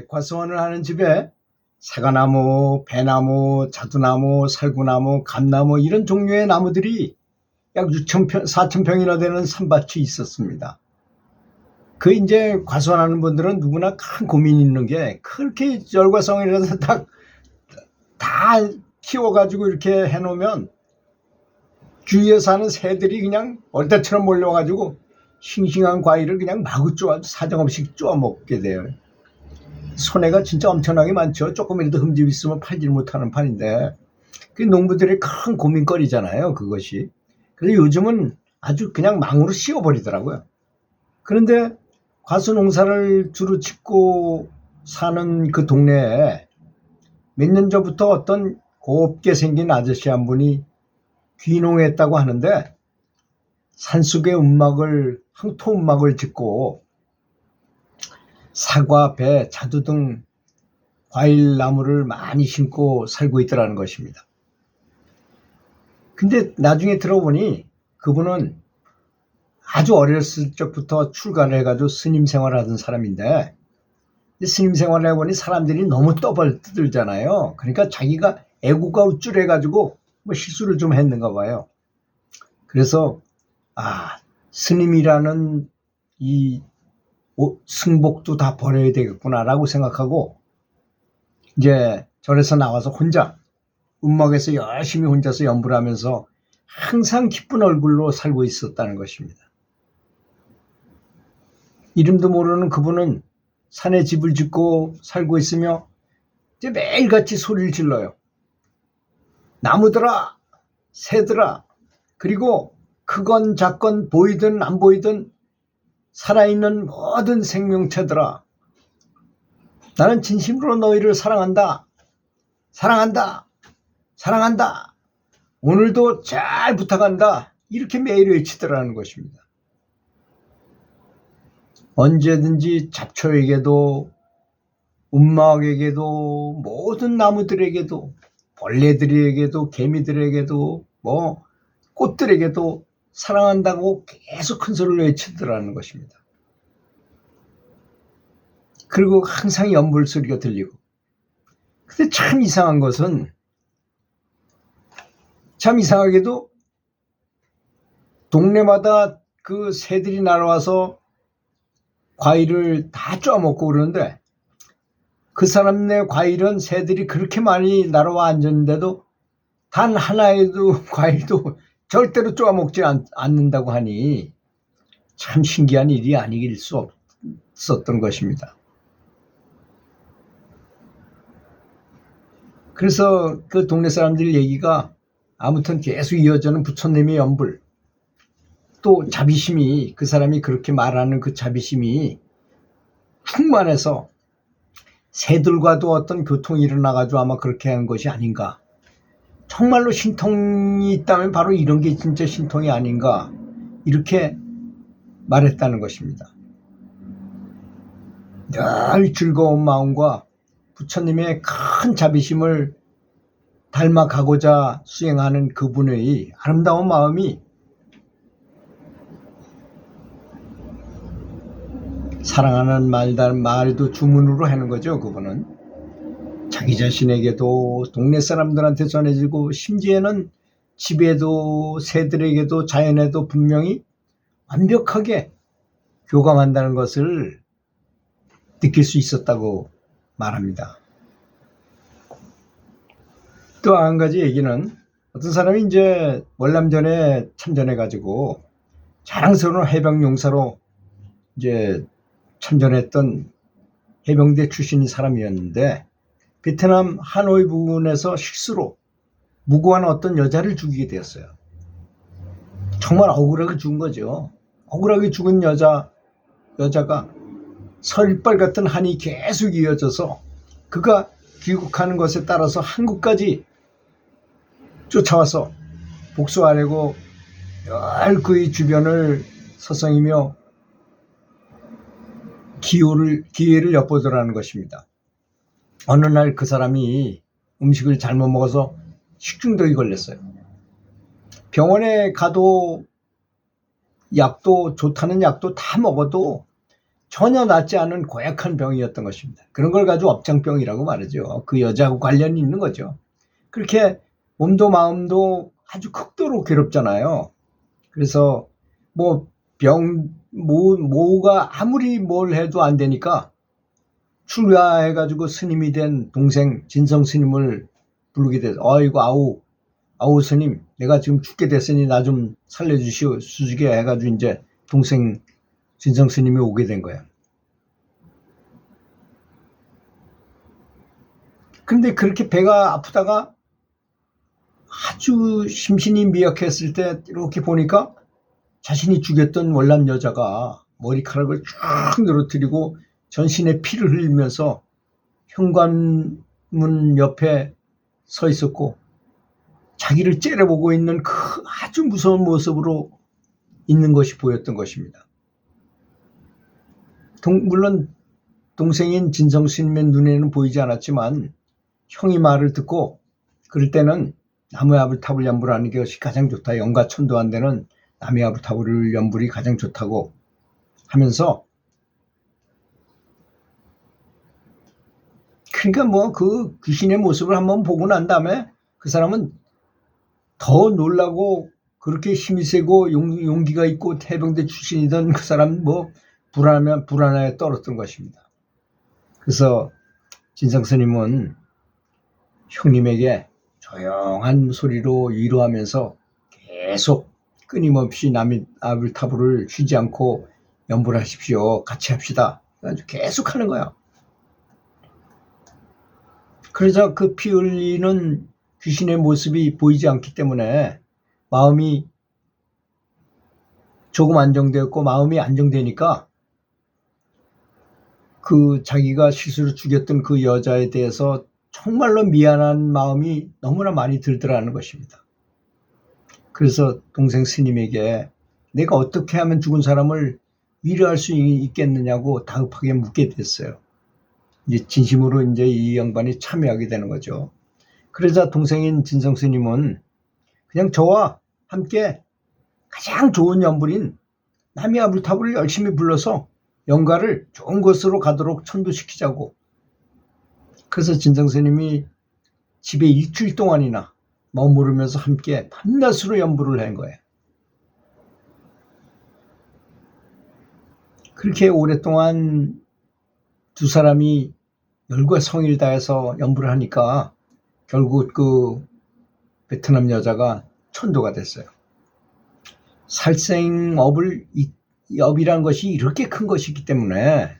과수원을 하는 집에 사과나무, 배나무, 자두나무, 살구나무, 감나무 이런 종류의 나무들이 약 6,000평, 4,000평이나 되는 산밭이 있었습니다. 그 이제 과수원하는 분들은 누구나 큰 고민이 있는 게 그렇게 열과성이라서 다 키워가지고 이렇게 해놓으면 주위에 사는 새들이 그냥 얼때처럼 몰려가지고 싱싱한 과일을 그냥 마구 사정없이 쪼아 먹게 돼요. 손해가 진짜 엄청나게 많죠. 조금이라도 흠집 있으면 팔질 못하는 판인데 그게 농부들의 큰 고민거리잖아요, 그것이. 그래서 요즘은 아주 그냥 망으로 씌워버리더라고요. 그런데 과수 농사를 주로 짓고 사는 그 동네에 몇 년 전부터 어떤 곱게 생긴 아저씨 한 분이 귀농했다고 하는데 산속에 항토 움막을 짓고 사과, 배, 자두 등 과일 나무를 많이 심고 살고 있더라는 것입니다. 근데 나중에 들어보니 그분은 아주 어렸을 적부터 출가를 해가지고 스님 생활을 하던 사람인데 스님 생활을 해보니 사람들이 너무 떠벌들잖아요. 그러니까 자기가 애구가 우쭐해가지고 뭐 실수를 좀 했는가 봐요. 그래서 스님이라는 이 승복도 다 버려야 되겠구나라고 생각하고 이제 절에서 나와서 혼자 움막에서 열심히 혼자서 연불을 하면서 항상 기쁜 얼굴로 살고 있었다는 것입니다. 이름도 모르는 그분은 산에 집을 짓고 살고 있으며 이제 매일같이 소리를 질러요. 나무들아, 새들아, 그리고 크건 작건 보이든 안 보이든 살아있는 모든 생명체들아, 나는 진심으로 너희를 사랑한다. 사랑한다. 사랑한다. 오늘도 잘 부탁한다. 이렇게 매일 외치더라는 것입니다. 언제든지 잡초에게도 움막에게도 모든 나무들에게도 벌레들에게도 개미들에게도 꽃들에게도 사랑한다고 계속 큰 소리를 외치더라는 것입니다. 그리고 항상 연불 소리가 들리고. 근데 참 이상한 것은 참 이상하게도 동네마다 그 새들이 날아와서 과일을 다 쪼아먹고 그러는데 그 사람네 과일은 새들이 그렇게 많이 날아와 앉았는데도 단 하나에도 과일도 절대로 쪼아먹지 않는다고 하니 참 신기한 일이 아닐 수 없었던 것입니다. 그래서 그 동네 사람들 얘기가 아무튼 계속 이어지는 부처님의 연불, 또 자비심이, 그 사람이 그렇게 말하는 그 자비심이 충만해서 새들과도 어떤 교통이 일어나가지고 아마 그렇게 한 것이 아닌가. 정말로 신통이 있다면 바로 이런 게 진짜 신통이 아닌가, 이렇게 말했다는 것입니다. 늘 즐거운 마음과 부처님의 큰 자비심을 닮아가고자 수행하는 그분의 아름다운 마음이 사랑하는 말도 주문으로 하는 거죠. 그분은 자기 자신에게도 동네 사람들한테 전해지고 심지어는 집에도 새들에게도 자연에도 분명히 완벽하게 교감한다는 것을 느낄 수 있었다고 말합니다. 또 한 가지 얘기는 어떤 사람이 이제 월남전에 참전해가지고 자랑스러운 해병용사로 이제 참전했던 해병대 출신인 사람이었는데 베트남 하노이 부근에서 실수로 무고한 어떤 여자를 죽이게 되었어요. 정말 억울하게 죽은 거죠. 억울하게 죽은 여자가 설빨 같은 한이 계속 이어져서 그가 귀국하는 것에 따라서 한국까지 쫓아와서 복수하려고 늘 그의 주변을 서성이며 기회를 엿보더라는 것입니다. 어느 날 그 사람이 음식을 잘못 먹어서 식중독이 걸렸어요. 병원에 가도 좋다는 약도 다 먹어도 전혀 낫지 않은 고약한 병이었던 것입니다. 그런 걸 가지고 업장병이라고 말하죠. 그 여자하고 관련이 있는 거죠. 그렇게 몸도 마음도 아주 극도로 괴롭잖아요. 그래서 뭐 뭐가 아무리 뭘 해도 안 되니까 출가해가지고 스님이 된 동생 진성 스님을 부르게 돼서 아이고 아우 스님, 내가 지금 죽게 됐으니 나 좀 살려주시오 수주게 해가지고 이제 동생 진성 스님이 오게 된 거야. 근데 그렇게 배가 아프다가 아주 심신이 미약했을 때 이렇게 보니까 자신이 죽였던 월남 여자가 머리카락을 쭉 늘어뜨리고 전신에 피를 흘리면서 현관문 옆에 서 있었고 자기를 째려보고 있는 그 아주 무서운 모습으로 있는 것이 보였던 것입니다. 물론 동생인 진성 스님의 눈에는 보이지 않았지만 형이 말을 듣고 그럴 때는 남의 아불 타불 연불하는 것이 가장 좋다. 영가 천도 안 되는 남의 아불 타불 연불이 가장 좋다고 하면서, 그러니까 뭐 그 귀신의 모습을 한번 보고 난 다음에 그 사람은 더 놀라고 그렇게 힘이 세고 용기가 있고 해병대 출신이던 그 사람 뭐 불안하면 불안에 떨었던 것입니다. 그래서 진성 스님은 형님에게 조용한 소리로 위로하면서 계속 끊임없이 남의 아불 타불을 쉬지 않고 연불하십시오. 같이 합시다. 아주 계속 하는 거야. 그러자 그 피 흘리는 귀신의 모습이 보이지 않기 때문에 마음이 조금 안정되었고, 마음이 안정되니까 그 자기가 실수로 죽였던 그 여자에 대해서 정말로 미안한 마음이 너무나 많이 들더라는 것입니다. 그래서 동생 스님에게 내가 어떻게 하면 죽은 사람을 위로할 수 있겠느냐고 다급하게 묻게 됐어요. 이제 진심으로 이제 이 양반이 참여하게 되는 거죠. 그러자 동생인 진성 스님은 그냥 저와 함께 가장 좋은 연불인 남의 아불타불을 열심히 불러서 영가를 좋은 곳으로 가도록 천도시키자고. 그래서 진성 스님이 집에 일주일 동안이나 머무르면서 함께 밤낮으로 연불을 한 거예요. 그렇게 오랫동안 두 사람이 열과 성의를 다해서 연불을 하니까 결국 그 베트남 여자가 천도가 됐어요. 업이란 것이 이렇게 큰 것이기 때문에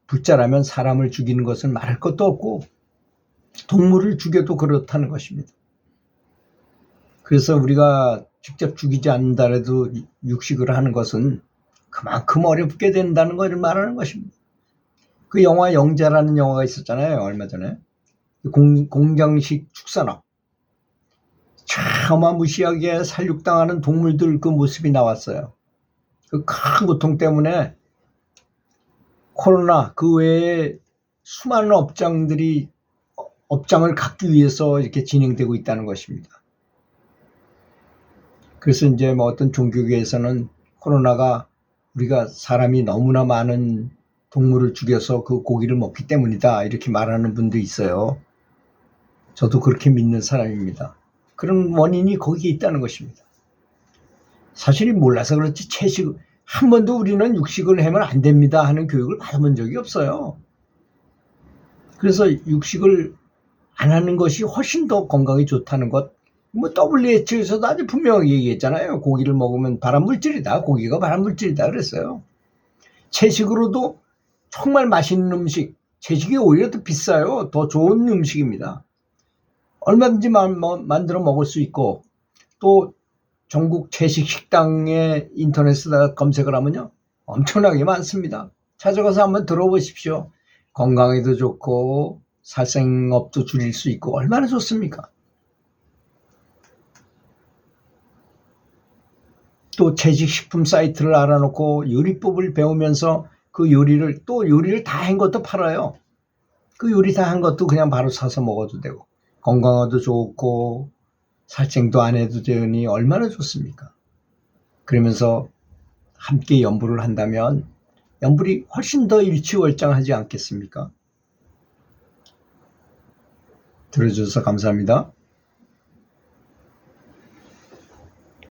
불자라면 사람을 죽이는 것은 말할 것도 없고 동물을 죽여도 그렇다는 것입니다. 그래서 우리가 직접 죽이지 않는다라도 육식을 하는 것은 그만큼 어렵게 된다는 것을 말하는 것입니다. 그 영화 영자라는 영화가 있었잖아요. 얼마 전에. 공장식 축산업. 참 어마무시하게 살육당하는 동물들 그 모습이 나왔어요. 그 큰 고통 때문에 코로나 그 외에 수많은 업장을 갖기 위해서 이렇게 진행되고 있다는 것입니다. 그래서 이제 뭐 어떤 종교계에서는 코로나가 우리가 사람이 너무나 많은 동물을 죽여서 그 고기를 먹기 때문이다 이렇게 말하는 분도 있어요. 저도 그렇게 믿는 사람입니다. 그런 원인이 거기에 있다는 것입니다. 사실이 몰라서 그렇지 한 번도 우리는 육식을 하면 안 됩니다 하는 교육을 받아본 적이 없어요. 그래서 육식을 안 하는 것이 훨씬 더 건강에 좋다는 것, 뭐 WHO에서도 아주 분명하게 얘기했잖아요. 고기를 먹으면 발암물질이다. 고기가 발암물질이다 그랬어요. 채식으로도 정말 맛있는 음식, 채식이 오히려 더 비싸요. 더 좋은 음식입니다. 얼마든지 만들어 먹을 수 있고, 또 전국 채식 식당에 인터넷에다가 검색을 하면요 엄청나게 많습니다. 찾아가서 한번 들어보십시오. 건강에도 좋고 살생업도 줄일 수 있고 얼마나 좋습니까? 또 채식식품 사이트를 알아놓고 요리법을 배우면서 그 요리를 다 한 것도 팔아요. 그 요리 다 한 것도 그냥 바로 사서 먹어도 되고 건강에도 좋고 살생도 안 해도 되니 얼마나 좋습니까? 그러면서 함께 연불을 한다면 연불이 훨씬 더 일취월장하지 않겠습니까? 들어주셔서 감사합니다.